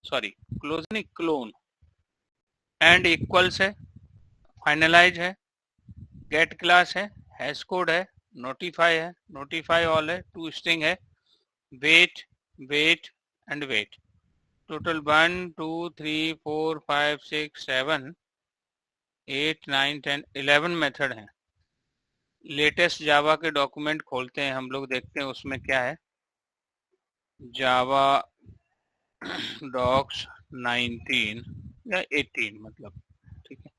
Sorry close नहीं, clone. And equals है, finalize है, गेट क्लास है, हैश कोड है, नोटिफाई है, नोटिफाई ऑल है, टू स्ट्रिंग है, wait, wait and wait. Total 1 2 3 4 5 6 7 8 9 10 11 method हैं। लेटेस्ट जावा के डॉक्यूमेंट खोलते हैं हम लोग, देखते हैं उसमें क्या है। जावा डॉक्स 19 या 18, मतलब ठीक है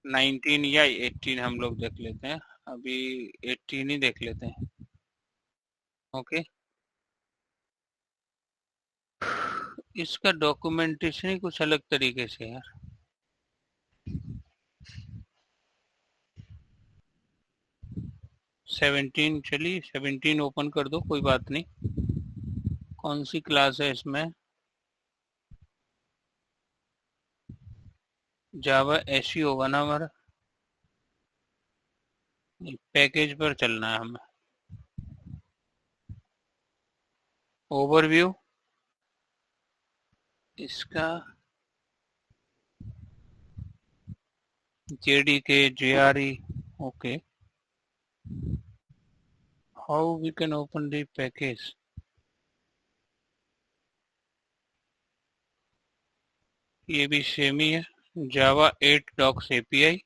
19 या 18 हम लोग देख लेते हैं। अभी 18 ही देख लेते हैं। ओके, इसका डॉक्यूमेंटेशन ही कुछ अलग तरीके से यार। सेवनटीन, चलिए 17 ओपन कर दो, कोई बात नहीं। कौन सी क्लास है इसमें? जावा ऐसी होगा ना हमारा, पैकेज पर चलना है हमें। ओवरव्यू इसका JDK JRE। Okay, how we can open the package? ये भी सेम ही है, जावा 8 डॉक्स API।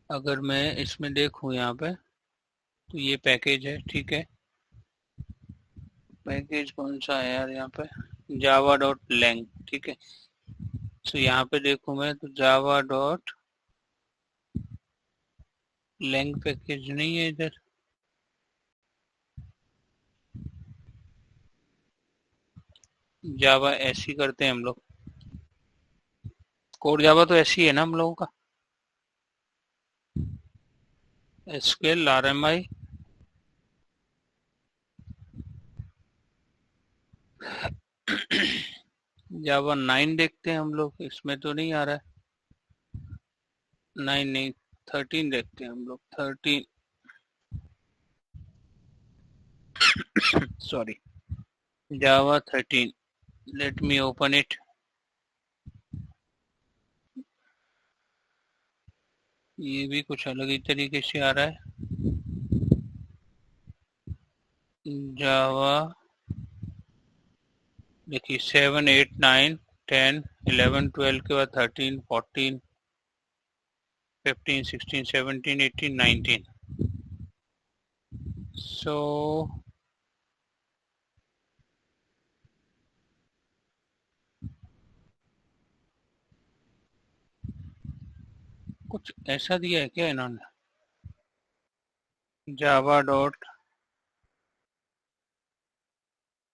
अगर मैं इसमें देखूं यहाँ पे तो ये पैकेज है, ठीक है। पैकेज कौन सा है यार यहाँ पे? जावा डॉट लैंग, ठीक है। तो यहाँ पे देखूं मैं तो जावा डॉट लैंग पैकेज नहीं है इधर। जावा ऐसी करते हैं हम लोग, कोड जावा तो ऐसी है ना हम लोगों का। SQL RMI जावा 9 देखते हैं हम लोग, इसमें तो नहीं आ रहा है। 9 नहीं, 13 देखते हैं हम लोग, 13। Sorry, Java 13। Let me open it. ये भी कुछ अलग ही तरीके से आ रहा है। जावा देखिए 7 8 9 10 11 12 के बाद 13 14 15 16 17 18 19। सो कुछ ऐसा दिया है क्या इन्होंने? जावा डॉट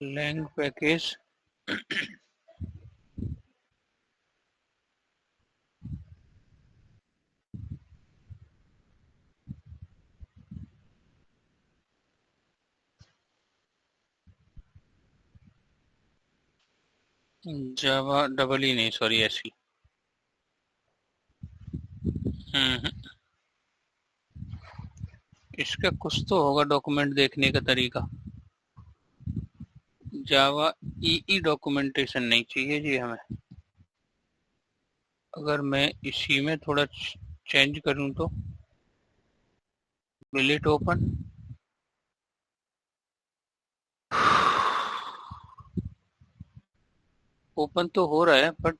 लैंग पैकेज, जावा डबल ही नहीं, सॉरी ऐसी। हम्म, इसका कुछ तो होगा डॉक्यूमेंट देखने का तरीका। जावा ई डॉक्यूमेंटेशन नहीं चाहिए जी हमें। अगर मैं इसी में थोड़ा चेंज करूं तो विल इट ओपन? ओपन तो हो रहा है बट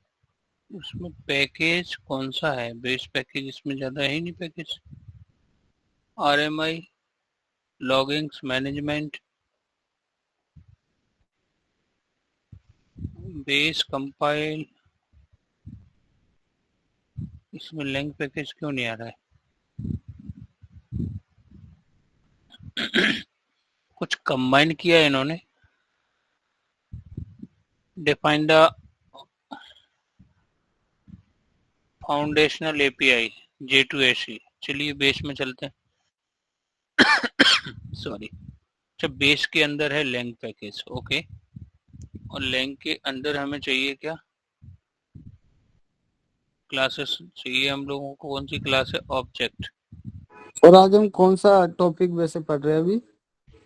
उसमें पैकेज कौन सा है? बेस पैकेज इसमें ज्यादा है ही नहीं package. RMI loggings management, base compile, इसमें लैंग पैकेज क्यों नहीं आ रहा है? कुछ कंबाइन किया है इन्होंने। Define the foundational API J2SE। चलिए बेस में चलते हैं। सॉरी, अच्छा बेस के अंदर है लैंग पैकेज, ओके। और लैंग के अंदर हमें चाहिए क्या? क्लासेस चाहिए हम लोगों को। कौन सी क्लास है? ऑब्जेक्ट। और आज हम कौन सा टॉपिक वैसे पढ़ रहे हैं अभी?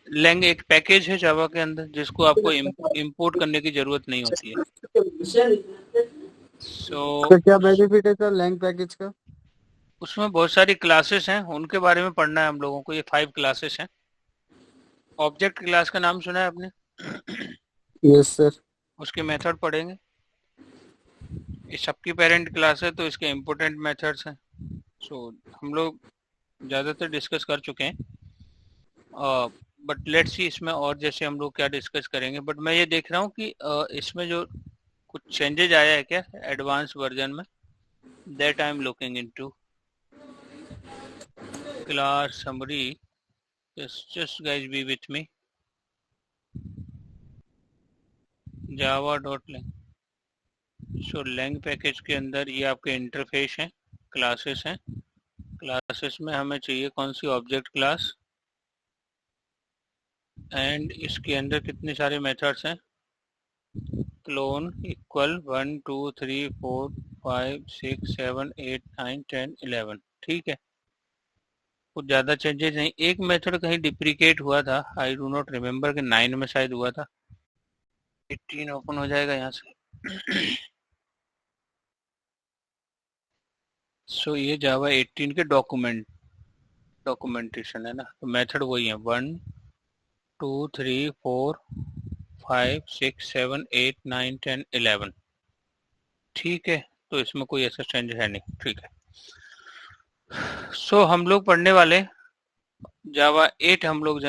लैंग एक पैकेज है जावा के अंदर जिसको आपको इंपोर्ट करने की जरूरत नहीं होती है। तो क्या बेनिफिट है सर लैंग पैकेज का? उसमें बहुत सारी क्लासेस हैं, उनके बारे में पढ़ना है हम लोगों को। ये 5 क्लासेस हैं। ऑब्जेक्ट क्लास का नाम सुना है आपने? Yes sir. उसके मेथड पढ़ेंगे। ये सबकी पेरेंट क्लास है तो इसके इम्पोर्टेंट मेथड्स हैं। सो हम लोग ज़्यादातर डिस्कस कर चुके हैं, बट लेट्स सी इसमें और जैसे हम लोग क्या डिस्कस करेंगे। बट मैं ये देख रहा हूँ कि इसमें जो कुछ चेंजेज आया है क्या एडवांस वर्जन में, that I am looking into. Class summary, just guys be with me। java.lang, so lang package के अंदर ये आपके इंटरफेस हैं, क्लासेस हैं। क्लासेस में हमें चाहिए कौन सी? Object class. एंड इसके अंदर कितने सारे मेथड्स हैं? Clone, equal, 1 2 3 4 5 6 7 8 9 10 11। ठीक है, कुछ ज़्यादा चेंजेस नहीं। एक मेथड कहीं डिप्रिकेट हुआ था, आई डू नॉट रिमेम्बर कि 9 में शायद हुआ था। 18 ओपन हो जाएगा यहाँ से। सो ये जावा 18 के डॉक्यूमेंटेशन है ना, तो मेथड वही है 1 2 3 4 5 6 7 8 9 10 11। ठीक है, तो इसमें कोई ऐसा चेंज है नहीं। ठीक है, सो हम लोग पढ़ने वाले जावा 8। हम लोग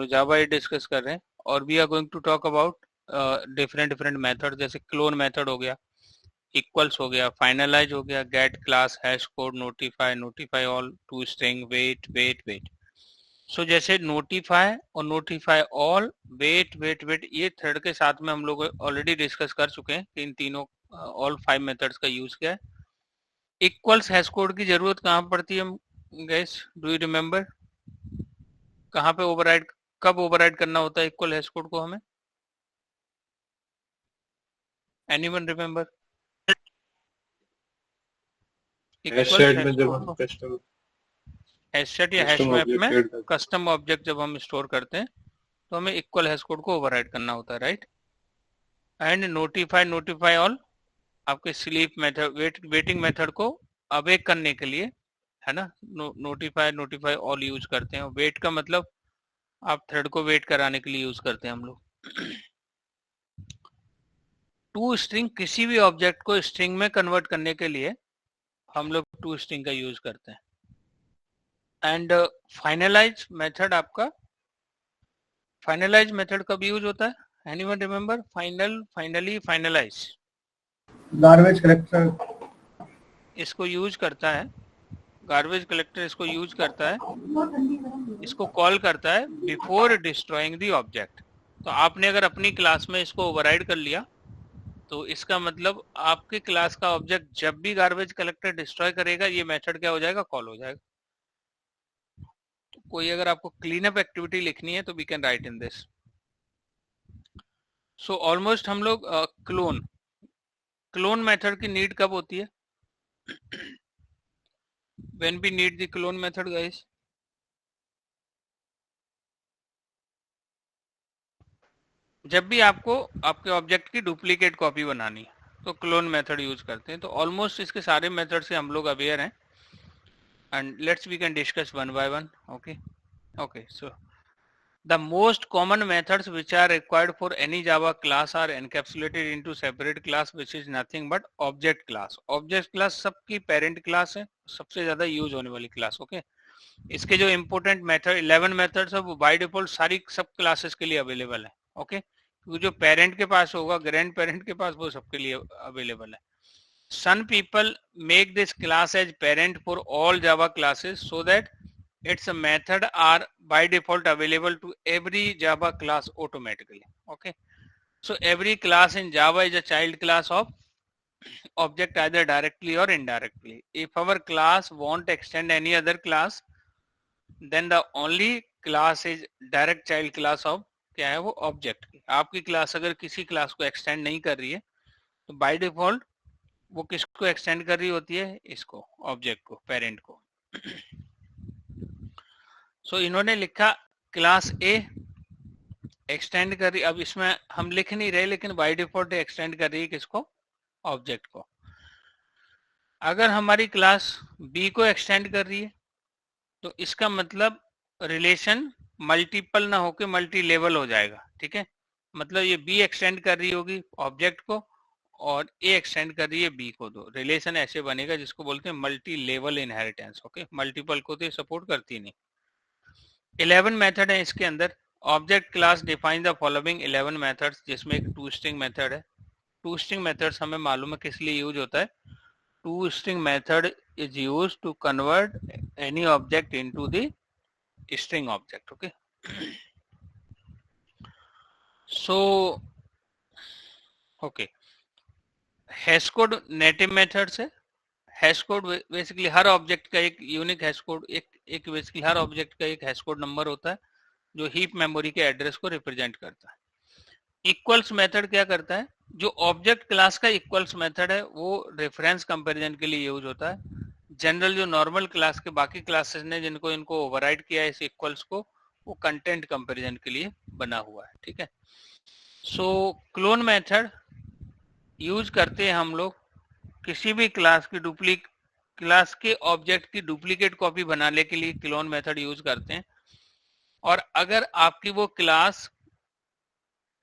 जावा 8 डिस्कस कर रहे हैं, और we are going to talk about different different method, जैसे क्लोन मेथड हो गया, इक्वल्स हो गया, फाइनलाइज हो गया, get class, hash code, notify, notify all, to string, wait wait wait. So जैसे नोटिफाई और notify all, wait wait wait, ये थ्रेड के साथ में हम लोग ऑलरेडी डिस्कस कर चुके हैं कि इन तीनों ऑल 5 मेथड्स का यूज किया है। इक्वल्स हैश कोड की जरूरत कहाँ पड़ती है गैस? डू यू रिमेम्बर कहाँ पे ओवरराइड, कब ओवरराइड करना होता है इक्वल हैश कोड को हमें? Anyone remember? Equal hash code को हैशसेट या हैश मैप में कस्टम ऑब्जेक्ट जब हम स्टोर करते हैं तो हमें इक्वल हैश कोड को ओवरराइड करना होता है, राइट? एंड नोटिफाई ऑल आपके स्लीप मेथड, वेटिंग मेथड को अवेक करने के लिए, है ना? नोटिफाई ऑल यूज करते हैं। वेट का मतलब आप थ्रेड को वेट कराने के लिए यूज करते हैं हम लोग। टू स्ट्रिंग, किसी भी ऑब्जेक्ट को स्ट्रिंग में कन्वर्ट करने के लिए हम लोग टू स्ट्रिंग का यूज करते हैं। एंड फाइनलाइज मेथड, आपका फाइनलाइज मेथड कब यूज होता है? Anyone remember? Finally, finalize, garbage collector इसको यूज करता है। गार्बेज कलेक्टर इसको यूज करता है, इसको कॉल करता है बिफोर डिस्ट्रॉइंग द ऑब्जेक्ट। तो आपने अगर अपनी क्लास में इसको ओवरराइड कर लिया तो इसका मतलब आपके क्लास का ऑब्जेक्ट जब भी गार्बेज कलेक्टर डिस्ट्रॉय करेगा, ये मेथड क्या हो जाएगा? कॉल हो जाएगा। तो कोई अगर आपको क्लीन अप एक्टिविटी लिखनी है तो we can write in this. So almost हम लोग क्लोन मेथड की नीड कब होती है? when we need the clone method guys? जब भी आपको आपके ऑब्जेक्ट की डुप्लीकेट कॉपी बनानी है तो क्लोन मेथड यूज करते हैं। तो ऑलमोस्ट इसके सारे मेथड से हम लोग अवेयर हैं, and let's we can discuss one by one. Okay, so the most common methods which are required for any Java class are encapsulated into separate class which is nothing but object class। object class सबकी parent class है, सबसे ज्यादा use होने वाली class. Okay, इसके जो important method 11 methods है वो बाय डिफॉल्ट सारी सब क्लासेस के लिए अवेलेबल है। ओके, क्योंकि जो पेरेंट के पास होगा, ग्रैंड पेरेंट के पास, वो सबके लिए अवेलेबल है। some people make this class as parent for all Java classes so that its method are by default available to every Java class automatically। okay, so every class in Java is a child class of object either directly or indirectly। if our class won't extend any other class, then the only class is direct child class of क्या है वो? Object की। आपकी class अगर किसी class को extend नहीं कर रही है तो बाय डिफॉल्ट वो किसको एक्सटेंड कर रही होती है? इसको, ऑब्जेक्ट को, पेरेंट को। सो इन्होंने लिखा क्लास ए एक्सटेंड कर रही, अब इसमें हम लिख नहीं रहे लेकिन बाय डिफॉल्ट एक्सटेंड कर रही है किसको, ऑब्जेक्ट को। अगर हमारी क्लास बी को एक्सटेंड कर रही है तो इसका मतलब रिलेशन मल्टीपल ना होके मल्टी लेवल हो जाएगा, ठीक है। मतलब ये बी एक्सटेंड कर रही होगी ऑब्जेक्ट को और ए एक्सटेंड कर रही है बी को, तो रिलेशन ऐसे बनेगा जिसको बोलते हैं multi level inheritance. Okay, multiple को तो ये सपोर्ट करती नहीं। 11 मेथड है इसके अंदर। Object class define the following 11 methods, जिसमें एक टू स्ट्रिंग मेथड है। टू स्ट्रिंग मेथड्स हमें मालूम है किस लिए यूज होता है। To string method is used to convert any object into the string object. Okay, so okay, hash code native methods है। हैश कोड बेसिकली हर ऑब्जेक्ट का एक यूनिक हैश कोड, एक बेसिकली हर ऑब्जेक्ट का एक हैश कोड नंबर होता है जो heap memory के एड्रेस को रिप्रेजेंट करता है। इक्वल्स मेथड क्या करता है, जो ऑब्जेक्ट क्लास का इक्वल्स मेथड है वो रेफरेंस कंपैरिजन के लिए यूज होता है। जनरल जो नॉर्मल क्लास के बाकी क्लासेस ने जिनको इनको ओवरराइड किया है इस इक्वल्स को, वो कंटेंट कंपैरिजन के लिए बना हुआ है, ठीक है। सो क्लोन मेथड यूज करते हैं हम लोग किसी भी क्लास के ऑब्जेक्ट की डुप्लीकेट कॉपी बनाने के लिए क्लोन मेथड यूज करते हैं। और अगर आपकी वो क्लास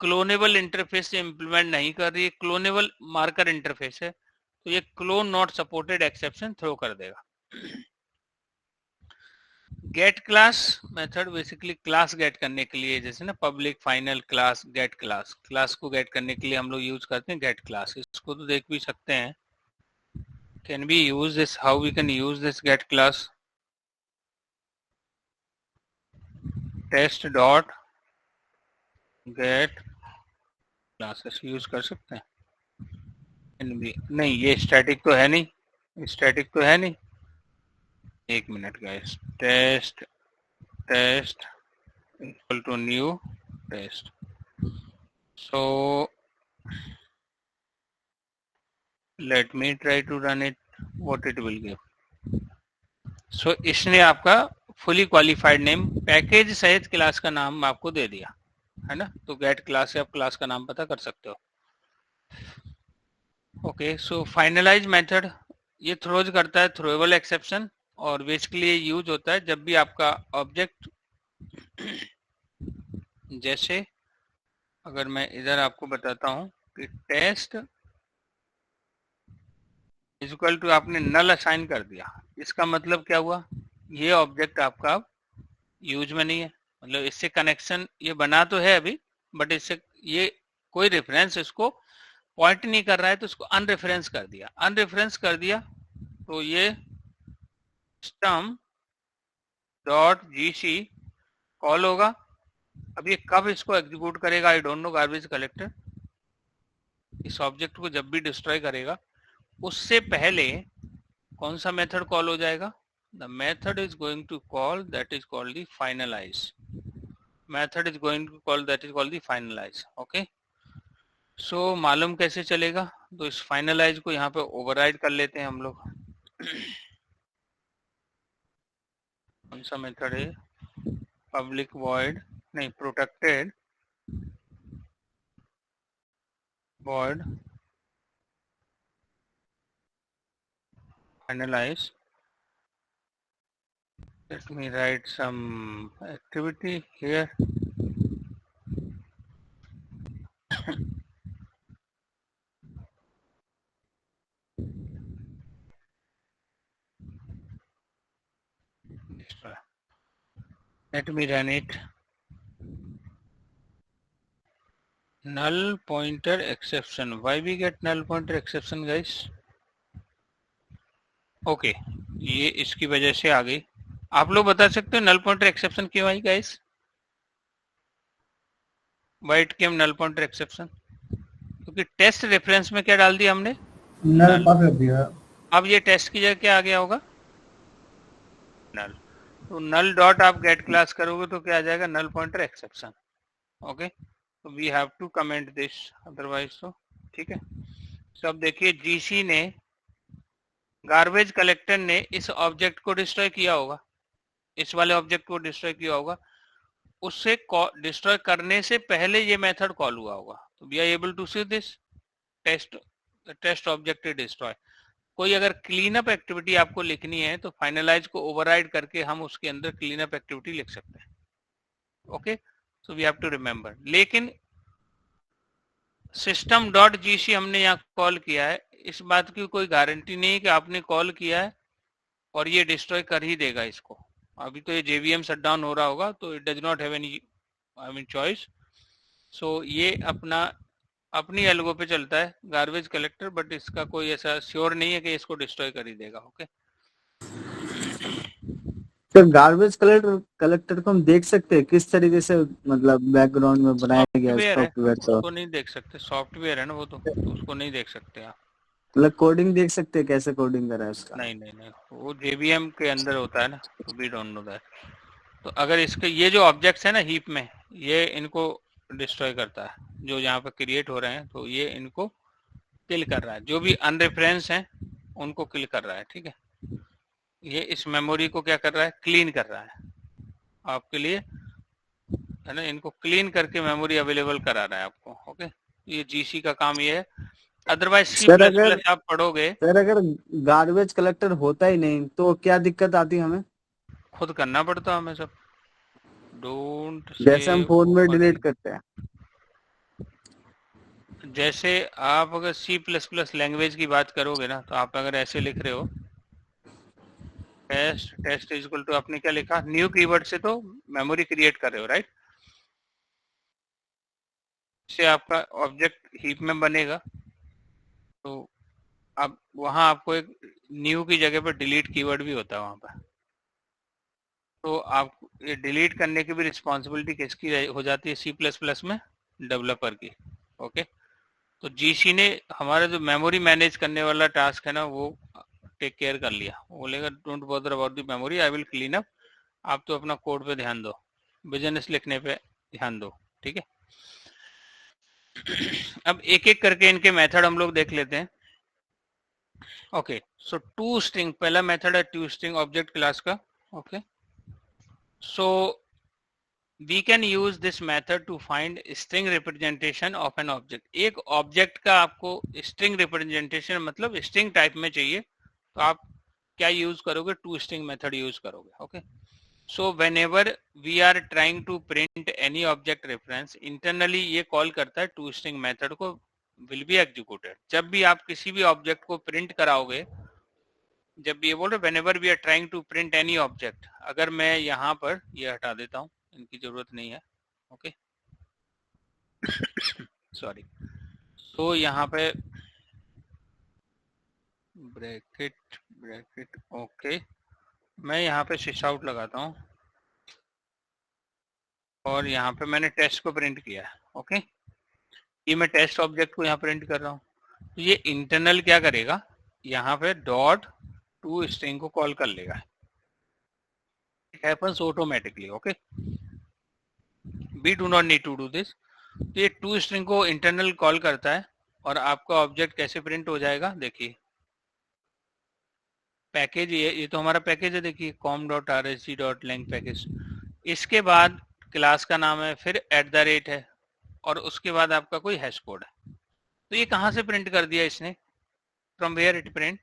क्लोनेबल इंटरफेस से इंप्लीमेंट नहीं कर रही है, क्लोनेबल मार्कर इंटरफेस है, तो ये clone not supported exception throw कर देगा। Get class method basically class get करने के लिए, जैसे ना public final class get class, class को गेट करने के लिए हम लोग यूज करते हैं गेट क्लास। इसको तो देख भी सकते हैं, can we use this, how we can use this get class. Test dot get classes use कर सकते हैं। नहीं, ये स्टैटिक तो है नहीं, स्टैटिक तो है नहीं। एक minute guys, test equal to new test. So let me try to run it, what it will give. So इसने आपका फुली क्वालिफाइड नेम पैकेज सहित क्लास का नाम आपको दे दिया है ना, तो गेट क्लास से आप क्लास का नाम पता कर सकते हो। ओके, सो फाइनलाइज मेथड ये थ्रोज करता है थ्रोएबल एक्सेप्शन, और बेसिकली ये यूज होता है जब भी आपका ऑब्जेक्ट जैसे अगर मैं इधर आपको बताता हूं कि टेस्ट इक्वल टू आपने नल असाइन कर दिया, इसका मतलब क्या हुआ, ये ऑब्जेक्ट आपका अब यूज में नहीं है। मतलब इससे कनेक्शन ये बना तो है अभी, बट इससे ये कोई रेफरेंस इसको पॉइंट नहीं कर रहा है, तो इसको अनरेफरेंस कर दिया। अनरेफरेंस कर दिया तो ये सिस्टम डॉट जीसी कॉल होगा। अब ये कब इसको एग्जीक्यूट करेगा आई डोंट नो, गार्बेज कलेक्टर इस ऑब्जेक्ट को जब भी डिस्ट्रॉय करेगा उससे पहले कौन सा मेथड कॉल हो जाएगा, the method is going to call that is called the finalize, method is going to call that is called the finalize. Okay, so मालूम कैसे चलेगा, तो इस फाइनलाइज को यहाँ पे ओवरराइड कर लेते हैं हम लोग। कौन सा मेथड है, पब्लिक वॉइड नहीं, protected void finalize. Let me write some activity here. Let me run it. Null pointer exception. Why we get null pointer exception, guys? Okay, ये इसकी वजह से आ गई। आप लोग बता सकते हो नल पॉइंटर एक्सेप्शन क्यों आई गाइस, वाइट केम नल पॉइंटर एक्सेप्शन, क्योंकि टेस्ट रेफरेंस में क्या डाल दिया हमने, नल पास कर दिया। अब ये टेस्ट की जगह क्या आ गया होगा, नल। तो नल डॉट आप गेट क्लास करोगे तो क्या आ जाएगा, नल पॉइंटर एक्सेप्शन। ओके, तो we have to comment this, otherwise तो ठीक है। तो अब देखिए जीसी ने, गार्बेज कलेक्टर ने इस ऑब्जेक्ट को डिस्ट्रॉय किया होगा, इस वाले ऑब्जेक्ट को डिस्ट्रॉय किया होगा, उससे डिस्ट्रॉय करने से पहले ये मेथड कॉल हुआ होगा। तो we are able to see this test object destroy. कोई अगर क्लीन अप एक्टिविटी आपको लिखनी है तो फाइनलाइज को ओवरराइड करके हम उसके अंदर क्लीन अप एक्टिविटी लिख सकते हैं। Okay, so we have to remember. लेकिन सिस्टम डॉट जीसी हमने यहाँ कॉल किया है, इस बात की कोई गारंटी नहीं कि आपने कॉल किया है और ये डिस्ट्रॉय कर ही देगा इसको। अभी तो ये जेवीएम शटडाउन हो रहा होगा, तो it does not have any I mean choice. So ये अपना अपनी एल्गो पे चलता है गार्बेज कलेक्टर, बट इसका कोई ऐसा श्योर नहीं है कि इसको डिस्ट्रॉय कर ही देगा। ओके, तो गार्बेज कलेक्टर को हम देख सकते हैं किस तरीके से, मतलब बैकग्राउंड में बनाया गया सॉफ्टवेयर है, सॉफ्टवेयर? तो उसको नहीं देख सकते, सॉफ्टवेयर है ना वो, तो उसको नहीं देख सकते आप। मतलब कोडिंग देख सकते हैं, कैसे कोडिंग करा है उसका? नहीं नहीं नहीं, वो जेवीएम के अंदर होता है ना, तो वी डोंट नो दैट। तो अगर इसके ये जो ऑब्जेक्ट्स है ना हीप में, ये इनको डिस्ट्रॉय करता है, जो यहाँ पे क्रिएट हो रहे हैं, तो ये इनको किल कर रहा है। जो भी अनरेफरेंस हैं उनको किल कर रहा है, ठीक है। ये इस मेमोरी को क्या कर रहा है, क्लीन कर रहा है आपके लिए, है ना। इनको क्लीन करके मेमोरी अवेलेबल करा रहा है आपको। ओके, ये जीसी का काम ये है। अदरवाइज सी सर प्लस अगर प्लस आप पढ़ोगे, सर अगर गार्बेज कलेक्टर होता ही नहीं तो क्या दिक्कत आती हमें? खुद करना पड़ता हमें सब। डोंट जैसे हम सेव फोन में ओपन। डिलीट करते हैं। जैसे आप अगर सी प्लस प्लस लैंग्वेज की बात करोगे ना, तो आप अगर ऐसे लिख रहे हो test test is equal to, आपने क्या लिखा, न्यू कीवर्ड से तो मेमोरी क्रिएट कर रहे हो, राइट। इससे आपका ऑब्जेक्ट हीप में बनेगा, तो अब वहां आपको एक न्यू की जगह पर डिलीट कीवर्ड भी होता है वहां पर। तो आप ये डिलीट करने की भी रिस्पॉन्सिबिलिटी किसकी हो जाती है, सी प्लस प्लस में, डेवलपर की। ओके, तो जीसी ने हमारा जो मेमोरी मैनेज करने वाला टास्क है ना, वो टेक केयर कर लिया। वो बोलेगा don't bother about the memory, I will clean up. आप तो अपना कोड पे ध्यान दो, बिजनेस लिखने पे ध्यान दो, ठीक है। अब एक एक करके इनके मेथड हम लोग देख लेते हैं। ओके, सो टू स्ट्रिंग पहला मेथड है, टू स्ट्रिंग ऑब्जेक्ट क्लास का। Okay, so we can use this method to find string representation of an object। एक ऑब्जेक्ट का आपको string representation मतलब string टाइप में चाहिए, तो आप क्या यूज करोगे, टू स्ट्रिंग मेथड यूज करोगे। Okay, so whenever we are trying to print any object reference, internally ये कॉल करता है टू स्ट्रिंग मेथड को, will be executed। जब भी आप किसी भी ऑब्जेक्ट को प्रिंट कराओगे, जब ये बोल रहे whenever we are trying to print any object, अगर मैं यहाँ पर ये हटा देता हूँ, इनकी जरूरत नहीं है। Okay, sorry. तो यहाँ पे ब्रैकेट ब्रैकेट, ओके, मैं यहाँ पे सिश आउट लगाता हूँ और यहाँ पे मैंने टेस्ट को प्रिंट किया है। ओके, ये मैं टेस्ट ऑब्जेक्ट को यहाँ प्रिंट कर रहा हूँ। तो ये इंटरनल क्या करेगा, यहाँ पे डॉट टू स्ट्रिंग को कॉल कर लेगा, it happens automatically. Okay, we do not need to do this. तो ये टू स्ट्रिंग को इंटरनल कॉल करता है और आपका ऑब्जेक्ट कैसे प्रिंट हो जाएगा, देखिए पैकेज, ये तो हमारा पैकेज है, देखिए com.rsg.lang पैकेज। इसके बाद क्लास का नाम है, फिर @ है, और उसके बाद आपका कोई हैश कोड है। तो ये कहाँ से प्रिंट कर दिया इसने, फ्रॉम वेयर इट प्रिंट।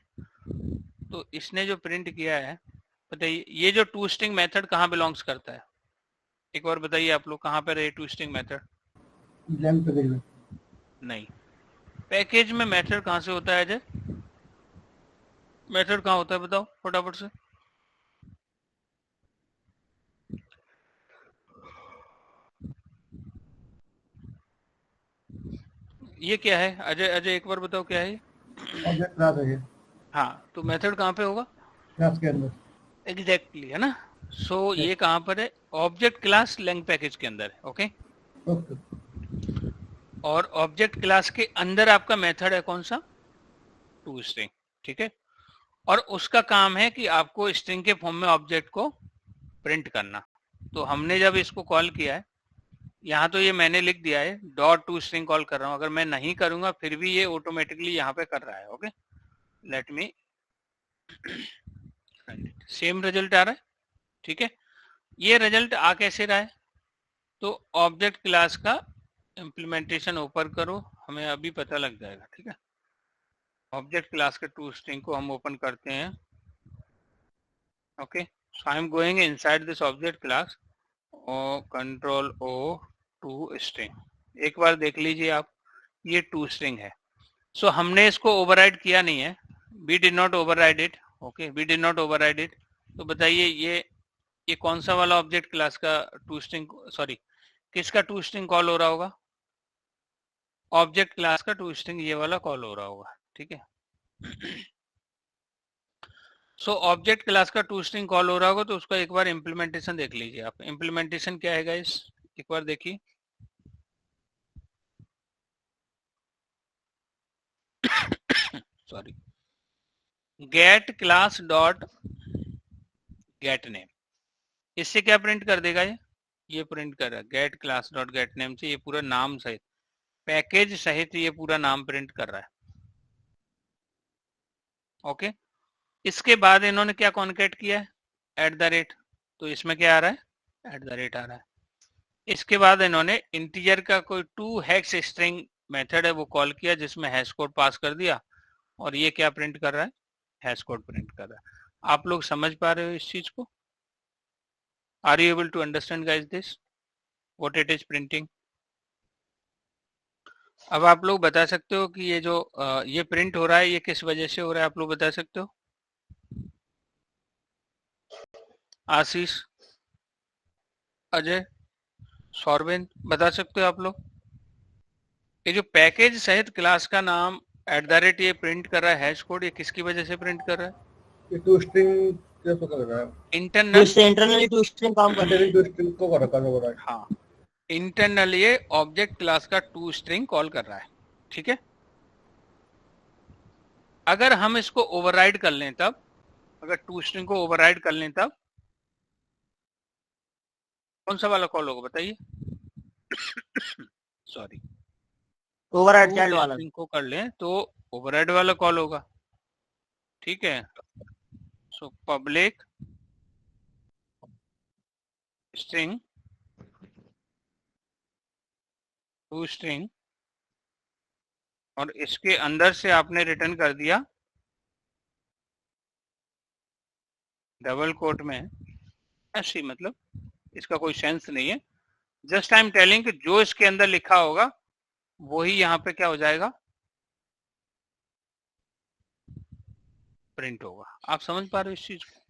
तो इसने जो प्रिंट किया है, बताइए ये जो टू स्ट्रिंग मेथड कहाँ बिलोंग्स करता है, एक बार बताइए आप लोग, कहाँ पर है to string method? Lang package में नहीं, पैकेज में मेथड कहाँ से होता है अजय, मेथड कहाँ होता है बताओ फटाफट से। ये क्या है अजय, अजय एक बार बताओ क्या है। ऑब्जेक्ट क्लास है ये, हाँ, तो मेथड कहाँ पे होगा, क्लास के अंदर। एग्जैक्टली है ना। सो ये कहाँ पर है, ऑब्जेक्ट क्लास लैंग पैकेज के अंदर है। ओके, ओके, और ऑब्जेक्ट क्लास के अंदर आपका मेथड है कौन सा, टू स्ट्रिंग, ठीक है। और उसका काम है कि आपको स्ट्रिंग के फॉर्म में ऑब्जेक्ट को प्रिंट करना। तो हमने जब इसको कॉल किया है, यहाँ तो ये मैंने लिख दिया है डॉट टू स्ट्रिंग कॉल कर रहा हूँ, अगर मैं नहीं करूंगा फिर भी ये ऑटोमेटिकली यहाँ पे कर रहा है। Okay, let me, same result आ रहा है, ठीक है। ये रिजल्ट आ कैसे रहा है, तो ऑब्जेक्ट क्लास का इम्प्लीमेंटेशन ओपन करो, हमें अभी पता लग जाएगा, ठीक है। ऑब्जेक्ट क्लास के टू स्ट्रिंग को हम ओपन करते हैं। Okay, so I am going inside this object class और कंट्रोल ओ टू स्ट्रिंग, एक बार देख लीजिए आप, ये टू स्ट्रिंग है। सो हमने इसको ओवरराइड किया नहीं है, we did not override it. Okay, we did not override it. तो बताइए ये कौन सा वाला ऑब्जेक्ट क्लास का टू स्ट्रिंग, सॉरी किसका टू स्ट्रिंग कॉल हो रहा होगा? ऑब्जेक्ट क्लास का टू स्ट्रिंग ये वाला कॉल हो रहा होगा, ठीक है। सो ऑब्जेक्ट क्लास का टू स्ट्रिंग कॉल हो रहा होगा, तो उसका एक बार इम्प्लीमेंटेशन देख लीजिए आप। इम्प्लीमेंटेशन क्या है गाइस, एक बार देखिए। Sorry, get class dot get name, इससे क्या प्रिंट कर देगा? ये प्रिंट कर रहा है get class dot get name से, ये पूरा नाम सहित, पैकेज सहित ये पूरा नाम प्रिंट कर रहा है। ओके, इसके बाद इन्होंने क्या कॉन्केट किया है? एट द रेट, तो इसमें क्या आ रहा है? एट द रेट आ रहा है। इसके बाद इन्होंने इंटीजर का कोई 2 हेक्स स्ट्रिंग मेथड है वो कॉल किया, जिसमें हैश कोड पास कर दिया, और ये क्या प्रिंट कर रहा है? हैश कोड प्रिंट कर रहा है। आप लोग समझ पा रहे हो इस चीज को? Are you able to understand guys this what it is printing? अब आप लोग बता सकते हो कि ये जो ये प्रिंट हो रहा है, ये किस वजह से हो रहा है? आप लोग बता सकते हो? आशीष, अजय, सौरविंद, बता सकते हो आप लोग? ये जो पैकेज सहित क्लास का नाम एट द रेट ये प्रिंट कर रहा है हैश कोड, ये किसकी वजह से प्रिंट कर रहा है? ये टू स्ट्रिंग कैसे कर रहा है? इंटरनल टू स्ट्रिंग काम कर रहा है। टू स्ट्रिंग को कर रहा है। हाँ, इंटरनल ये ऑब्जेक्ट क्लास का टू स्ट्रिंग कॉल कर रहा है, ठीक है। अगर हम इसको ओवरराइड कर लें तब, अगर टू स्ट्रिंग को ओवरराइड कर लें तब कौन सा वाला कॉल होगा बताइए? सॉरी, ओवरराइड चाइल्ड वाला स्ट्रिंग को कर लें तो ओवरराइड वाला कॉल होगा, ठीक है। So public string to string, और इसके अंदर से आपने रिटर्न कर दिया डबल कोट में ऐसी, मतलब इसका कोई सेंस नहीं है। जस्ट आई एम टेलिंग कि जो इसके अंदर लिखा होगा वही यहाँ पे क्या हो जाएगा? प्रिंट होगा। आप समझ पा रहे हो इस चीज को?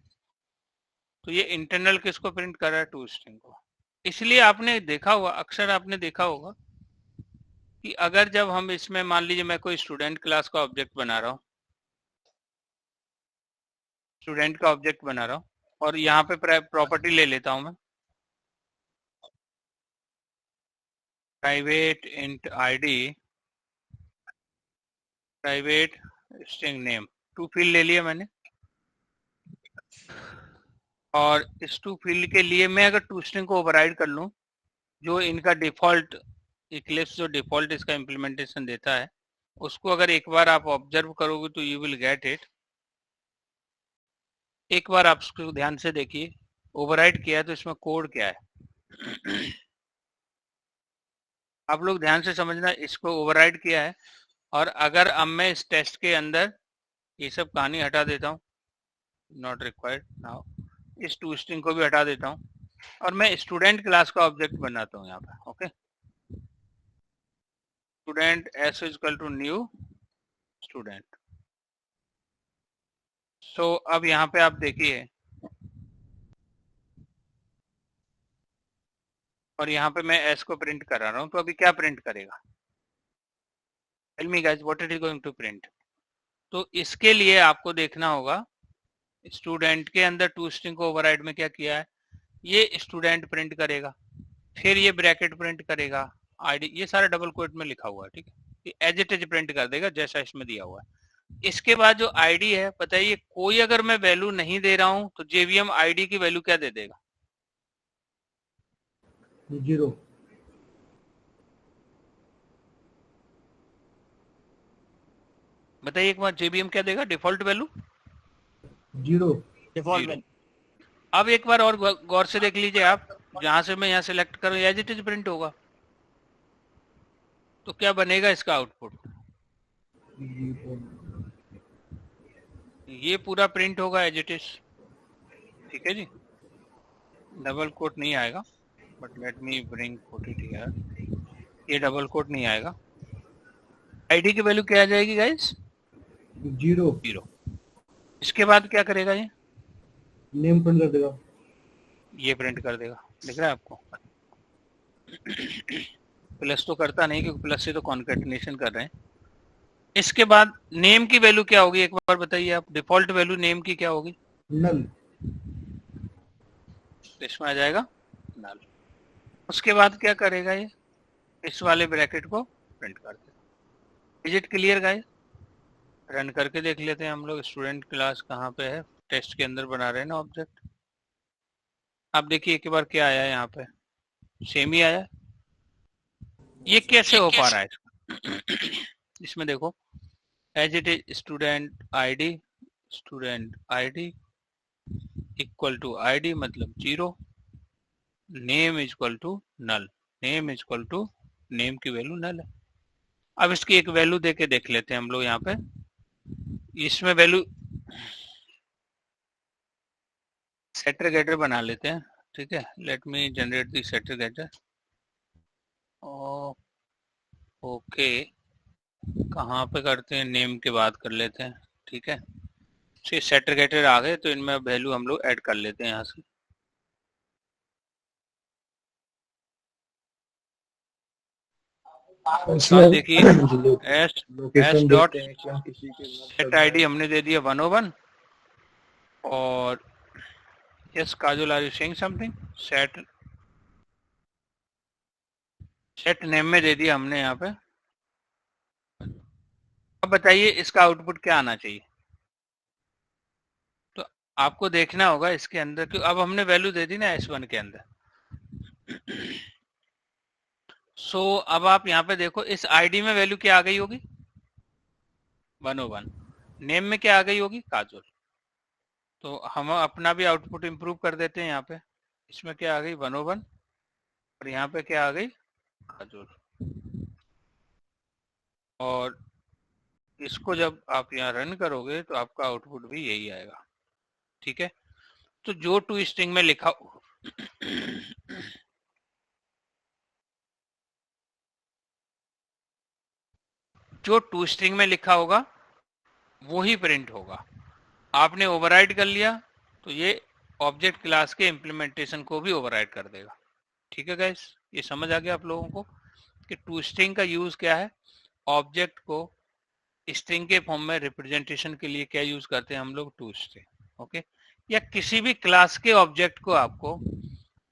तो ये इंटरनल किसको प्रिंट कर रहा है? टू स्ट्रिंग को। इसलिए आपने देखा होगा, अक्सर आपने देखा होगा कि अगर जब हम इसमें मान लीजिए मैं कोई स्टूडेंट क्लास का ऑब्जेक्ट बना रहा हूँ, स्टूडेंट का ऑब्जेक्ट बना रहा हूँ, और यहाँ पे प्रॉपर्टी ले लेता हूँ मैं, private int ID, private string name, two field ले लिया मैंने, और इस टू फील्ड के लिए मैं अगर टू स्ट्रिंग को ओवरराइड कर लूँ, जो इनका डिफॉल्ट इक्लिप्स जो डिफॉल्ट इसका इम्प्लीमेंटेशन देता है, उसको अगर एक बार आप ऑब्जर्व करोगे तो यू विल गेट इट। एक बार आप उसको ध्यान से देखिए, ओवरराइड किया है तो इसमें कोड क्या है? आप लोग ध्यान से समझना, इसको ओवरराइड किया है, और अगर अब मैं इस टेस्ट के अंदर ये सब कहानी हटा देता हूँ, नॉट रिक्वायर्ड नाउ, इस टू स्ट्रिंग को भी हटा देता हूँ, और मैं स्टूडेंट क्लास का ऑब्जेक्ट बनाता हूँ यहाँ पे। Okay, student S equal to new student. So अब यहाँ पे आप देखिए, और यहाँ पे मैं एस को प्रिंट करा रहा हूँ, तो अभी क्या प्रिंट करेगा? Tell me guys what it is going to print. तो इसके लिए आपको देखना होगा स्टूडेंट के अंदर टू स्ट्रिंग को ओवरराइड में क्या किया है, ये स्टूडेंट प्रिंट करेगा, फिर ये ब्रैकेट प्रिंट करेगा, आईडी, ये सारा डबल कोट में लिखा हुआ है, ठीक है, एज इट इज प्रिंट कर देगा जैसा इसमें दिया हुआ है। इसके बाद जो आईडी है, बताइए कोई अगर मैं वैल्यू नहीं दे रहा हूं तो जेवीएम आईडी की वैल्यू क्या दे देगा? 0। बताइए एक बार, जेवीएम क्या देगा डिफॉल्ट वैल्यू? 0 डिफॉल्ट में। अब एक बार और गौर से देख लीजिए आप, जहां से मैं यहाँ सिलेक्ट करूँ एज इट इज प्रिंट होगा। तो क्या बनेगा इसका आउटपुट? ये पूरा प्रिंट होगा एज इट इज, ठीक है जी, डबल कोट नहीं आएगा। But let me bring put it here, ये डबल कोट नहीं आएगा। आईडी की वैल्यू क्या आ जाएगी गाइस? 0 इसके बाद क्या करेगा ये? नेम प्रिंट कर देगा। ये प्रिंट कर देगा, दिख रहा है आपको? प्लस तो करता नहीं क्योंकि प्लस से तो कॉन्केटिनेशन कर रहे हैं। इसके बाद नेम की वैल्यू क्या होगी एक बार बताइए आप? डिफॉल्ट वैल्यू नेम की क्या होगी? नल। इसमें आ जाएगा नल। उसके बाद क्या करेगा ये? इस वाले ब्रैकेट को प्रिंट कर देगा। Is it clear guys? Run करके देख लेते हैं हम लोग। स्टूडेंट क्लास कहाँ पे है? टेस्ट के अंदर बना रहे हैं ना ऑब्जेक्ट। आप देखिए एक बार क्या आया यहाँ पे, सेम ही आया। ये कैसे हो पा रहा है? इसमें देखो as it is student ID equal to ID मतलब 0, name equal to null, name equal to name की वैल्यू नल है। अब इसकी एक वैल्यू देके देख लेते हैं हम लोग यहाँ पे। इसमें वैल्यू सेटर गेटर बना लेते हैं, ठीक है। Let me generate the setter getter. Okay, कहाँ पे करते हैं? नेम के बाद कर लेते हैं, ठीक है। सेटर गेटर आ गए तो इनमें वैल्यू हम लोग ऐड कर लेते हैं यहाँ से। देखिए एस डॉट सेट आईडी हमने दे दिया 101 और yes Kajal are you saying something? Set name में दे दिया हमने यहाँ पे। अब बताइए इसका आउटपुट क्या आना चाहिए? तो आपको देखना होगा इसके अंदर कि अब हमने वैल्यू दे दी ना S1 के अंदर। सो अब आप यहाँ पे देखो इस आईडी में वैल्यू क्या आ गई होगी? 101। नेम में क्या आ गई होगी? काजल। तो हम अपना भी आउटपुट इंप्रूव कर देते हैं। यहाँ पे इसमें क्या आ गई? 101 और यहाँ पे क्या आ गई? काजल। और इसको जब आप यहाँ रन करोगे तो आपका आउटपुट भी यही आएगा, ठीक है। तो जो टू स्ट्रिंग में लिखा जो टू स्ट्रिंग में लिखा होगा वो ही प्रिंट होगा। आपने ओवरराइड कर लिया तो ये ऑब्जेक्ट क्लास के इम्प्लीमेंटेशन को भी ओवरराइड कर देगा, ठीक है गाइस। ये समझ आ गया आप लोगों को कि टू स्ट्रिंग का यूज क्या है? ऑब्जेक्ट को स्ट्रिंग के फॉर्म में रिप्रेजेंटेशन के लिए क्या यूज करते हैं हम लोग? To string, okay. या किसी भी क्लास के ऑब्जेक्ट को आपको,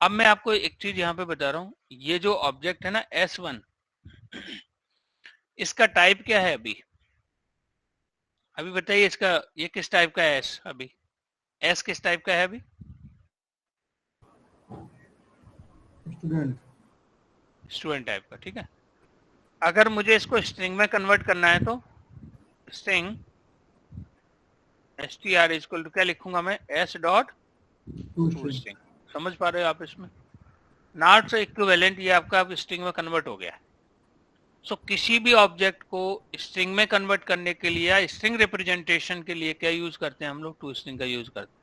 अब मैं आपको एक चीज यहाँ पे बता रहा हूँ, ये जो ऑब्जेक्ट है ना S1, इसका टाइप क्या है अभी बताइए इसका, ये किस टाइप का है? अभी S किस टाइप का है अभी? स्टूडेंट टाइप का, ठीक है। अगर मुझे इसको स्ट्रिंग में कन्वर्ट करना है तो स्ट्रिंग str इक्वल टू क्या लिखूंगा मैं? S dot to string. समझ पा रहे हो आप? इसमें नॉट से इक्विवेलेंट ये आपका अब स्ट्रिंग में कन्वर्ट हो गया है। सो किसी भी ऑब्जेक्ट को स्ट्रिंग में कन्वर्ट करने के लिए या स्ट्रिंग रिप्रेजेंटेशन के लिए क्या यूज करते हैं हम लोग? टू स्ट्रिंग का यूज करते हैं।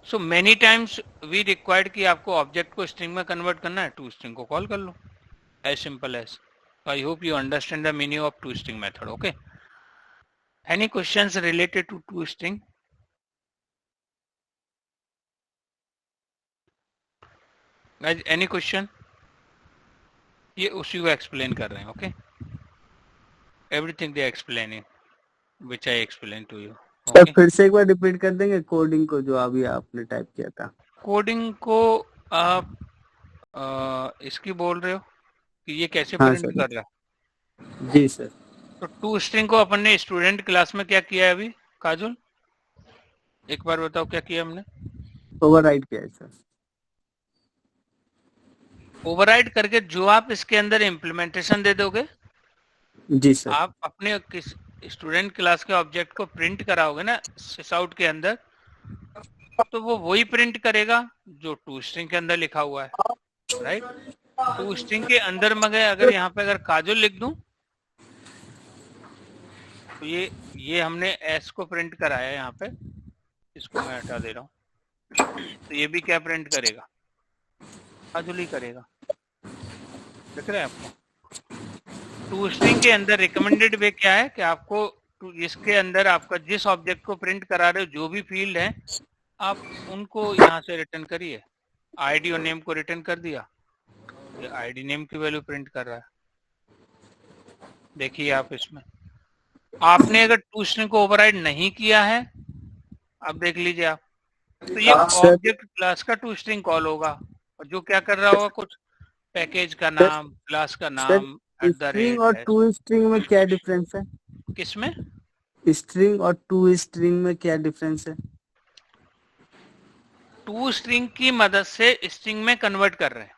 So many times we required कि आपको ऑब्जेक्ट को स्ट्रिंग में कन्वर्ट करना है, टू स्ट्रिंग को कॉल कर लो, as simple as. I hope you understand the meaning of to string method, okay. Any questions related to to string? Guys, any question? ये उसी को एक्सप्लेन कर रहे हैं, okay. Everything they explaining which I explain to you. Sir फिर से एक बार repeat कर देंगे कोडिंग को जो अभी आपने टाइप किया था? कोडिंग को आप इसकी बोल रहे हो कि ये कैसे हाँ प्रिंट सर। कर रहा है? जी सर। तो टू स्ट्रिंग को अपन ने स्टूडेंट क्लास में क्या किया है अभी काजुल? एक बार बताओ क्या किया हमने? ओवरराइड किया है सर। ओवरराइड करके जो आप इसके अंदर इम्प्लीमेंटेशन दे दोगे, जी सर, आप अपने किस स्टूडेंट क्लास के ऑब्जेक्ट को प्रिंट कराओगे ना सिस आउट के अंदर, तो वो वही प्रिंट करेगा जो टू स्ट्रिंग के अंदर लिखा हुआ है, राइट। टू स्ट्रिंग के अंदर मैं अगर यहाँ पे अगर काजल लिख दूं तो ये हमने एस को प्रिंट कराया यहाँ पे, इसको मैं हटा दे रहा हूँ, तो ये भी क्या प्रिंट करेगा, काजल ही करेगा, दिख रहा है आपको। टू स्ट्रिंग के अंदर रिकमेंडेड वे क्या है कि आपको इसके अंदर आपका जिस ऑब्जेक्ट को प्रिंट करा रहे हो जो भी फील्ड है आप उनको यहाँ से रिटर्न करिए। आईडी और नेम को रिटर्न कर दिया, ये आईडी नेम की वैल्यू प्रिंट कर रहा है। देखिए आप इसमें आपने अगर टू स्ट्रिंग को ओवरराइड नहीं किया है, अब देख लीजिए आप, तो ये ऑब्जेक्ट क्लास का टू स्ट्रिंग कॉल होगा और जो क्या कर रहा होगा, कुछ पैकेज का नाम, क्लास का नाम, स्ट्रिंग और टू स्ट्रिंग में क्या डिफरेंस है? किसमें? स्ट्रिंग और टू स्ट्रिंग में क्या डिफरेंस है? टू स्ट्रिंग की मदद से स्ट्रिंग में कन्वर्ट कर रहे हैं।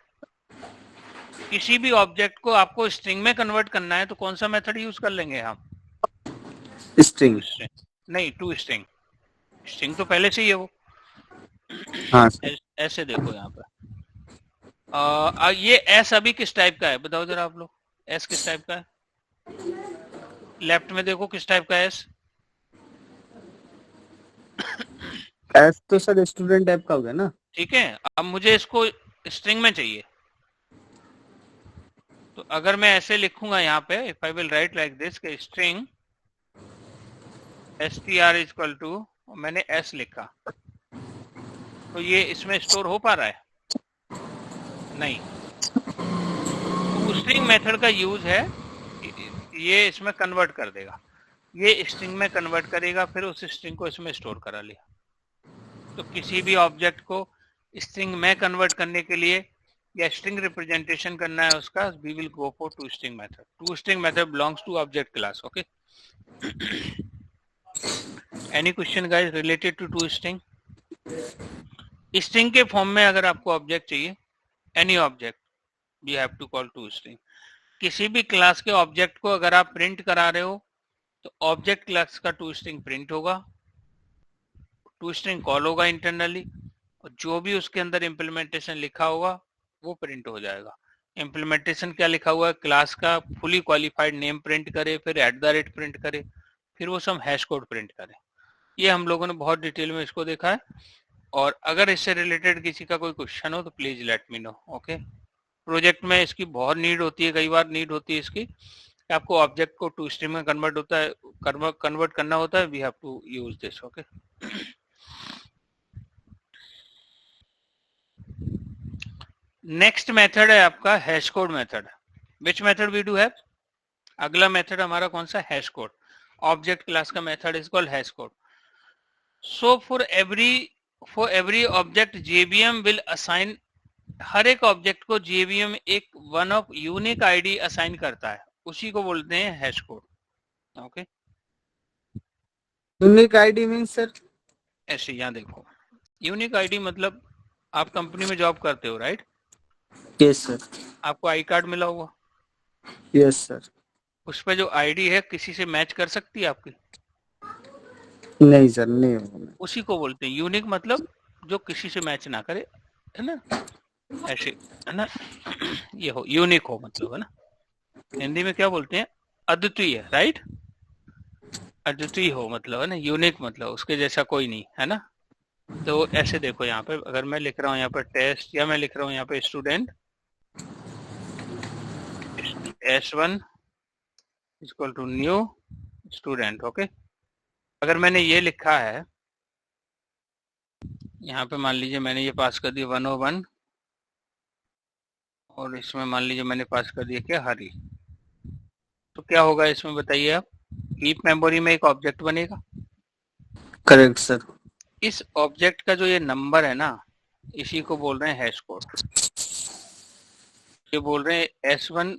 किसी भी ऑब्जेक्ट को आपको स्ट्रिंग में कन्वर्ट करना है तो कौन सा मेथड यूज कर लेंगे हम? स्ट्रिंग नहीं, टू स्ट्रिंग। स्ट्रिंग तो पहले से ही है वो। हाँ ऐसे देखो यहाँ पे ये एस अभी किस टाइप का है बताओ जरा आप लोग, एस किस टाइप का है? लेफ्ट में देखो किस टाइप का है एस? एस तो सर स्टूडेंट टाइप का हो गया ना। ठीक है, अब मुझे इसको स्ट्रिंग में चाहिए, तो अगर मैं ऐसे लिखूंगा यहाँ पे, if I will write like this के स्ट्रिंग str इक्वल टू, मैंने s लिखा, तो ये इसमें स्टोर हो पा रहा है? नहीं। टू स्ट्रिंग मेथड का यूज है, ये इसमें कन्वर्ट कर देगा, ये स्ट्रिंग में कन्वर्ट करेगा, फिर उस स्ट्रिंग को इसमें स्टोर करा लिया। तो किसी भी ऑब्जेक्ट को स्ट्रिंग में कन्वर्ट करने के लिए या स्ट्रिंग रिप्रेजेंटेशन करना है उसका, we will go for to string method. To string method belongs to object class. Okay, any question guys related to to string? String के फॉर्म में अगर आपको ऑब्जेक्ट चाहिए, any object we have to call to string. किसी भी class के object को अगर आप प्रिंट करा रहे हो तो ऑब्जेक्ट क्लास का टू स्ट्रिंग प्रिंट होगा, टू स्ट्रिंग कॉल होगा इंटरनली, और जो भी उसके अंदर इम्प्लीमेंटेशन लिखा होगा वो प्रिंट हो जाएगा। इम्प्लीमेंटेशन क्या लिखा हुआ है? क्लास का फुली क्वालिफाइड नेम प्रिंट करे, फिर @ प्रिंट करे, फिर वो सब हैश कोड प्रिंट करे। ये हम लोगों ने बहुत डिटेल में इसको देखा है, और अगर इससे रिलेटेड किसी का कोई क्वेश्चन हो तो please let me know. Okay, project में इसकी बहुत नीड होती है, कई बार नीड होती है इसकी, आपको ऑब्जेक्ट को टू स्ट्रिंग में कन्वर्ट करना होता है, we have to use this. Okay, next method है आपका hash code method. Which method we do have? अगला मेथड हमारा कौन सा? Hash code. ऑब्जेक्ट क्लास का method is called hash code. So for every object JVM will assign, हर एक ऑब्जेक्ट को JVM एक one of unique ID assign करता है, उसी को बोलते हैं hash code. Okay, unique ID means sir? ऐसे यहाँ देखो, यूनिक आईडी मतलब आप कंपनी में जॉब करते हो, राइट? Yes sir. आपको आई कार्ड मिला होगा? Yes sir. उस पर जो आईडी है किसी से मैच कर सकती है आपकी? नहीं सर, नहीं होगा। उसी को बोलते हैं यूनिक, मतलब जो किसी से मैच ना करे, है ना, ऐसे, है ना। ये हो यूनिक हो मतलब, है ना। हिंदी में क्या बोलते हैं? अद्वितीय, राइट? अद्वितीय हो मतलब, है ना। यूनिक मतलब उसके जैसा कोई नहीं, है ना। तो ऐसे देखो यहाँ पे, अगर मैं लिख रहा हूँ यहाँ पर टेस्ट, या मैं लिख रहा हूँ यहाँ पे student S1 equal to new student. Okay, अगर मैंने ये लिखा है यहाँ पे, मान लीजिए मैंने ये पास कर दिया 101, और इसमें मान लीजिए मैंने पास कर दिया क्या? हरी। तो क्या होगा इसमें बताइए आप? हीप मेमोरी में एक ऑब्जेक्ट बनेगा। Correct sir. इस ऑब्जेक्ट का जो ये नंबर है ना, इसी को बोल रहे हैं हैश कोड। ये बोल रहे हैं S1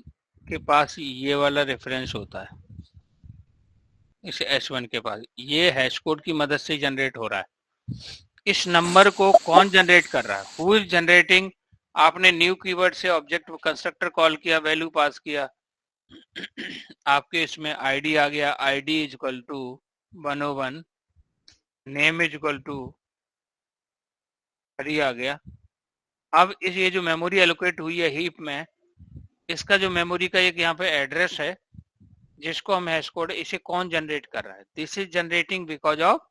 के पास ये वाला रेफरेंस होता है, इस S1 के पास, ये हैश कोड की मदद से जनरेट हो रहा है। इस नंबर को कौन जनरेट कर रहा है? Who is generating? आपने न्यू कीवर्ड से ऑब्जेक्ट कंस्ट्रक्टर कॉल किया, वैल्यू पास किया, आपके इसमें आईडी आ गया, ID is equal to 101, name is equal to 3 आ गया। अब इस ये जो मेमोरी एलोकेट हुई है हीप में, इसका जो मेमोरी का एक यहाँ पे एड्रेस है जिसको हम हैश कोड, इसे कौन जनरेट कर रहा है? This is generating because of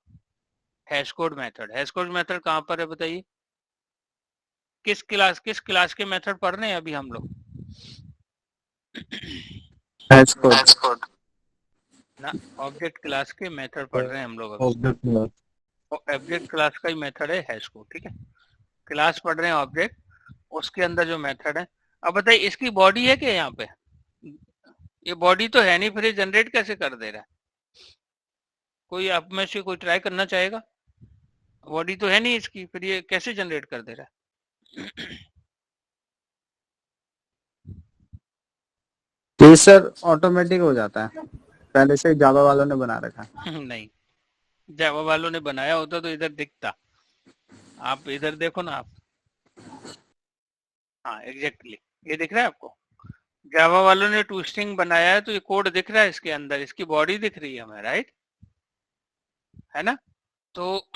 hash code method. Hash code method कहाँ पर है बताइए? किस क्लास के मेथड पढ़ रहे हैं अभी हम लोग? हैश कोड ना, ऑब्जेक्ट क्लास के मेथड पढ़ रहे हैं हम लोग अभी। Object class. ऑब्जेक्ट क्लास का ही मेथड है हैश कोड, ठीक है। क्लास पढ़ रहे हैं ऑब्जेक्ट, उसके अंदर जो मेथड है। अब बताइए इसकी बॉडी है क्या यहाँ पे? ये बॉडी तो है नहीं, फिर ये जनरेट कैसे कर दे रहा है? कोई आप में से कोई ट्राई करना चाहेगा? बॉडी तो है नहीं इसकी, फिर ये कैसे जनरेट कर दे रहा है? ये सर ऑटोमेटिक हो जाता है, पहले से जावा वालों ने बना रखा है। नहीं, जावा वालों ने बनाया होता तो इधर दिखता। आप इधर देखो ना आप, हाँ एग्जैक्टली ये दिख रहा है आपको? जावा वालों ने टू स्ट्रिंग बनाया है तो ये कोड दिख रहा है इसके अंदर, इसकी बॉडी दिख रही है हमें, राइट? है ना? तो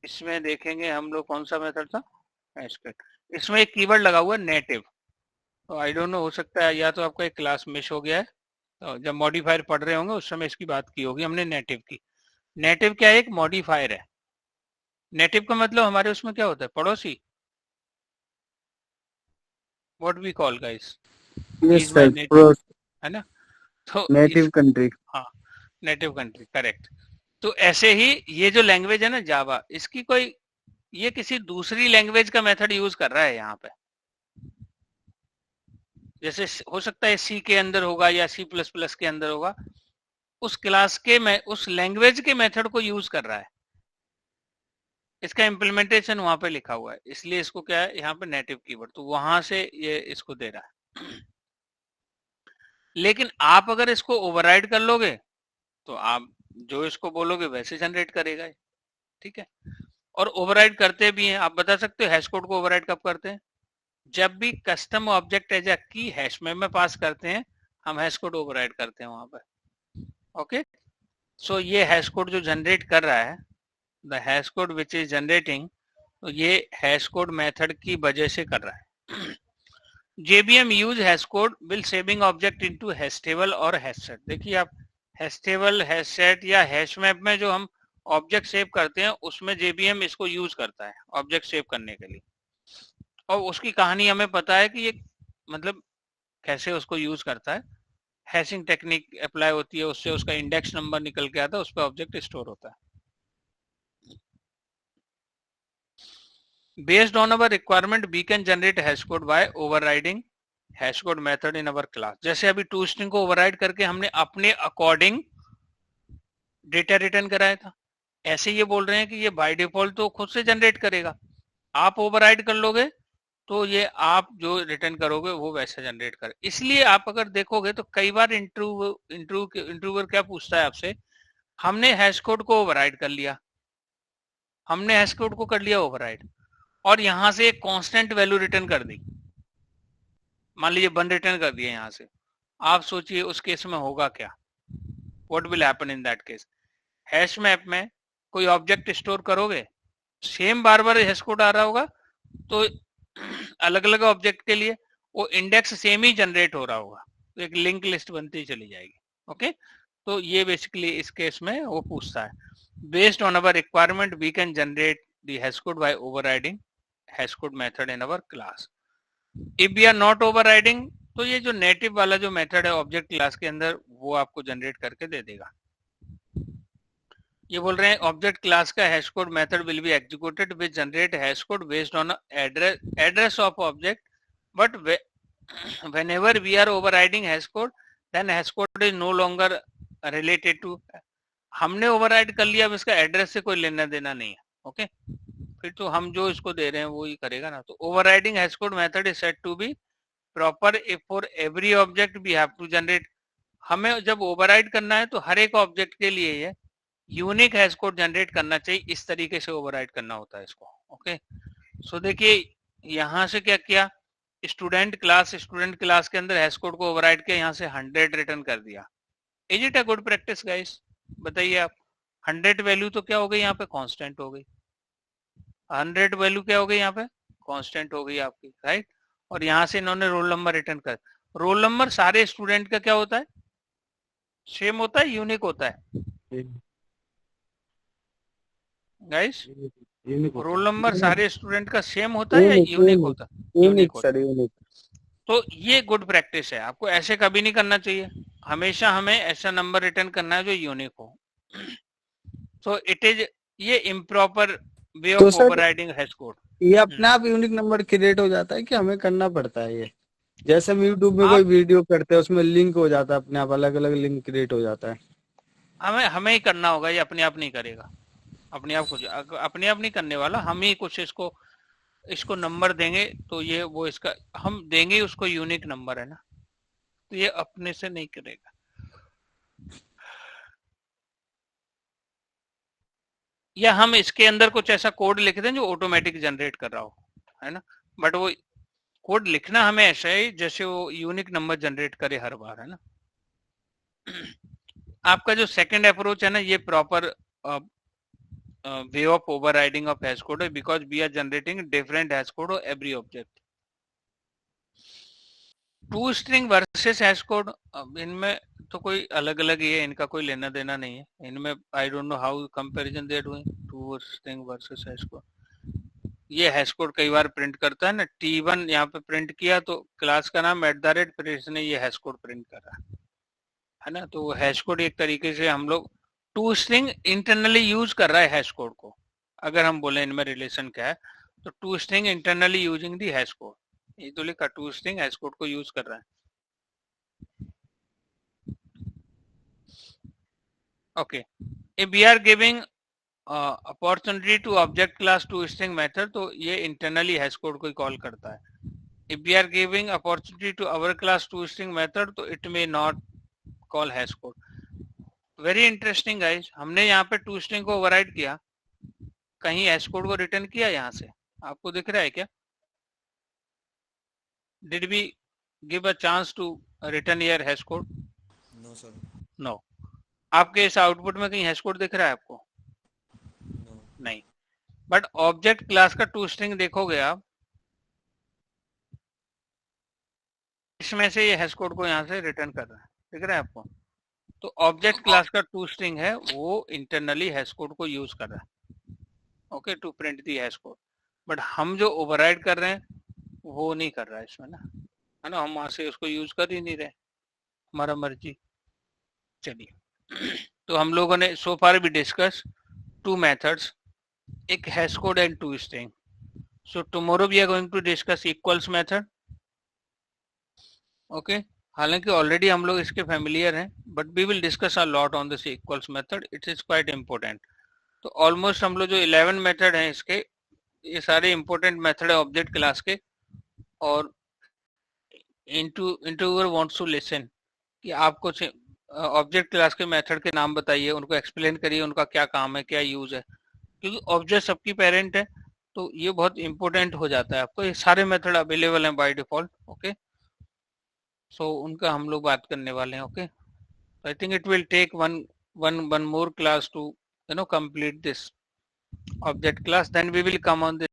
इसमें देखेंगे हम लोग कौन सा मेथड था, इसमें एक कीवर्ड लगा हुआ है नेटिव। तो आई डोंट नो, हो सकता है या तो आपका एक क्लास मिस हो गया है, तो जब मॉडिफायर पढ़ रहे होंगे उस समय इसकी बात की होगी हमने नेटिव की। नेटिव क्या है? एक मॉडिफायर है। नेटिव का मतलब हमारे उसमें क्या होता है? पड़ोसी। What we call guys, yes sir, प्रो है ना? तो नेटिव कंट्री। हाँ, नेटिव कंट्री, करेक्ट। तो ऐसे ही ये जो लैंग्वेज है ना जावा, इसकी कोई, ये किसी दूसरी लैंग्वेज का मेथड यूज कर रहा है यहाँ पे। जैसे हो सकता है सी के अंदर होगा या C++ के अंदर होगा, उस क्लास के उस लैंग्वेज के मेथड को यूज कर रहा है। इसका इम्प्लीमेंटेशन वहां पे लिखा हुआ है, इसलिए इसको क्या है यहाँ पे नेटिव कीवर्ड, तो वहां से ये इसको दे रहा है। लेकिन आप अगर इसको ओवरराइड कर लोगे तो आप जो इसको बोलोगे वैसे जनरेट करेगा, ठीक है। और ओवरराइड करते भी हैं, आप बता सकते हो हैश कोड को ओवरराइड कब करते हैं? जब भी कस्टम ऑब्जेक्ट एज अ की हैश में पास करते हैं, हम हैश कोड ओवरराइड करते हैं वहां पर। ओके, सो ये हैश कोड जो जनरेट कर रहा है, the hash code which is generating, तो ये हैश कोड मेथड की वजह से कर रहा है। JVM use hash code will saving object into hash table और हैश सेट। देखिए आप, हैश टेबल, हैश सेट या हैश मैप में जो हम ऑब्जेक्ट सेव करते हैं उसमें JVM इसको यूज करता है ऑब्जेक्ट सेव करने के लिए। और उसकी कहानी हमें पता है कि ये मतलब कैसे उसको यूज करता है। हैशिंग टेक्निक अप्लाई होती है, उससे उसका इंडेक्स नंबर निकल के आता है, उस पर ऑब्जेक्ट स्टोर होता है। Based on our requirement, we can generate hash code by overriding hash code method in our class. जैसे अभी टू स्ट्रिंग को ओवरराइड करके हमने अपने अकॉर्डिंग डेटा रिटर्न कराया था, ऐसे ये बोल रहे हैं कि ये बाय डिफॉल्ट तो खुद से जनरेट करेगा, आप ओवरराइड कर लोगे तो ये आप जो रिटर्न करोगे वो वैसा जनरेट करे। इसलिए आप अगर देखोगे तो कई बार इंटरव्यूअर क्या पूछता है आपसे, हमने हैश कोड को ओवरराइड कर लिया, हमने हैश कोड को कर लिया ओवरराइड, और यहां से एक कांस्टेंट वैल्यू रिटर्न कर दी, मान लीजिए 1 रिटर्न कर दिया यहां से, आप सोचिए उस केस में होगा क्या? What will happen in that case? Hash map में कोई ऑब्जेक्ट स्टोर करोगे, सेम बार बार हैश कोड आ रहा होगा, तो अलग अलग ऑब्जेक्ट के लिए वो इंडेक्स सेम ही जनरेट हो रहा होगा, तो एक लिंक लिस्ट बनती चली जाएगी। ओके, तो ये बेसिकली इस केस में वो पूछता है, based on our requirement we can generate the hash code by overriding hash code method in our class. If we are not overriding, तो ये जो नेटिव वाला जो मेथड है ऑब्जेक्ट क्लास के अंदर, वो आपको जनरेट करके दे देगा। ये बोल रहे हैं ऑब्जेक्ट क्लास का hash code method will be executed which generate hash code based on address of object, but whenever we are overriding hash code then hash code is no longer related to, हमने override कर लिया, अब इसका address से कोई लेना देना नहीं है। ओके, फिर तो हम जो इसको दे रहे हैं वो ही करेगा ना। तो overriding hash code method is set to be proper if for every object we have to generate, हमें जब ओवरराइड करना है तो हर एक ऑब्जेक्ट के लिए ये यूनिक हैश कोड जनरेट करना चाहिए, इस तरीके से ओवरराइड करना होता है इसको। ओके, सो देखिए यहाँ से क्या किया, स्टूडेंट क्लास के अंदर हैश कोड को ओवरराइड किया, यहाँ से 100 रिटर्न कर दिया। Is it a good practice guys? बताइए आप, 100 वैल्यू तो क्या हो गई यहाँ पे, कांस्टेंट हो गई। 100 वैल्यू क्या हो गई यहाँ पे, कांस्टेंट हो गई आपकी, राइट। और यहाँ से इन्होंने रोल नंबर रिटर्न कर, रोल नंबर सारे स्टूडेंट का क्या होता है, सेम होता है, यूनिक होता है गाइस। रोल नंबर सारे स्टूडेंट का सेम होता है या यूनिक होता है, यूनिक सर, यूनिक। तो ये गुड प्रैक्टिस है, आपको ऐसे कभी नहीं करना चाहिए, हमेशा हमें ऐसा नंबर रिटर्न करना है जो यूनिक हो। सो इट इज, ये इम्प्रॉपर वे तो of sir overriding hash code. ये अपने आप यूनिक नंबर क्रिएट हो जाता है कि हमें करना पड़ता है ये? जैसे हम यूट्यूब में कोई आप, वीडियो करते हैं उसमें लिंक हो जाता है अपने आप, अलग अलग लिंक क्रिएट हो जाता है। हमें ही करना होगा, ये अपने आप नहीं करेगा, अपने आप कुछ अपने आप नहीं करने वाला, हम ही कुछ इसको नंबर देंगे, तो ये वो इसका हम देंगे उसको यूनिक नंबर, है ना, तो ये अपने से नहीं करेगा। या हम इसके अंदर कुछ ऐसा कोड लिख दें जो ऑटोमेटिक जनरेट कर रहा हो, है ना, बट वो कोड लिखना हमें ऐसा है जैसे वो यूनिक नंबर जनरेट करे हर बार, है ना। आपका जो सेकंड अप्रोच है ना, ये proper way of overriding of hash code है, because we are generating different hash code of every object. To string versus hash code, इनमें तो कोई अलग अलग ही है, इनका कोई लेना देना नहीं है इनमें। I don't know how comparison they are doing to string versus hash code. ये हैश कोड कई बार प्रिंट करता है ना, T1 यहाँ पे प्रिंट किया तो क्लास का नाम @ फिर इसने ये हैश कोड प्रिंट करा, है ना। तो हैश कोड एक तरीके से हम लोग टू स्ट्रिंग इंटरनली यूज कर रहा है हैश कोड को। अगर हम बोले इनमें रिलेशन क्या है, तो to string internally using the hash code, ये तो लिखा टू स्ट्रिंग हैश कोड को यूज कर रहा है। Okay, if we are giving opportunity to object class to string method, तो ये इंटरनली हैश कोड को कॉल करता है। If we are giving opportunity to our class to string method, तो it may not call hash code. Very interesting guys, हमने यहाँ पे to string को ओवरराइड किया, कहीं हैश कोड को रिटर्न किया यहाँ से, आपको दिख रहा है क्या? Did we give a chance to return your hash code? No sir, no. आपके इस आउटपुट में कहीं हैश कोड दिख रहा है आपको? नो। नहीं। बट ऑब्जेक्ट क्लास का टू स्ट्रिंग देखोगे आप, इसमें से ये हैश कोड को यहाँ से रिटर्न कर रहा है, दिख रहा है आपको? तो ऑब्जेक्ट क्लास का टू स्ट्रिंग है, वो इंटरनली हैश कोड को यूज कर रहा है, okay, to print the hash code. But हम जो ओवरराइड कर रहे हैं वो नहीं कर रहा है इसमें ना, है ना, हम वहां से उसको यूज कर ही नहीं रहे, हमारा मर्जी। चलिए, तो हम लोगों ने सो फार भी डिस्कस टू मेथड्स, एक hash code and to string. So tomorrow we are going to discuss equals method, okay. हालांकि ऑलरेडी हम लोग इसके फेमिलियर हैं, but we will discuss a lot on this equals method, it is quite important. तो almost हम लोग जो 11 method हैं इसके, ये सारे इंपॉर्टेंट मेथड है ऑब्जेक्ट क्लास के। और इंटरव्यूअर वांट्स टू लिसन कि आप कुछ ऑब्जेक्ट क्लास के मेथड के नाम बताइए, उनको एक्सप्लेन करिए, उनका क्या काम है, क्या यूज है, क्योंकि ऑब्जेक्ट सबकी पेरेंट है, तो ये बहुत इंपॉर्टेंट हो जाता है आपको। ये सारे मेथड अवेलेबल हैं बाय डिफॉल्ट, ओके। सो उनका हम लोग बात करने वाले हैं, okay. I think it will take one more class to complete this object class, then we will come on this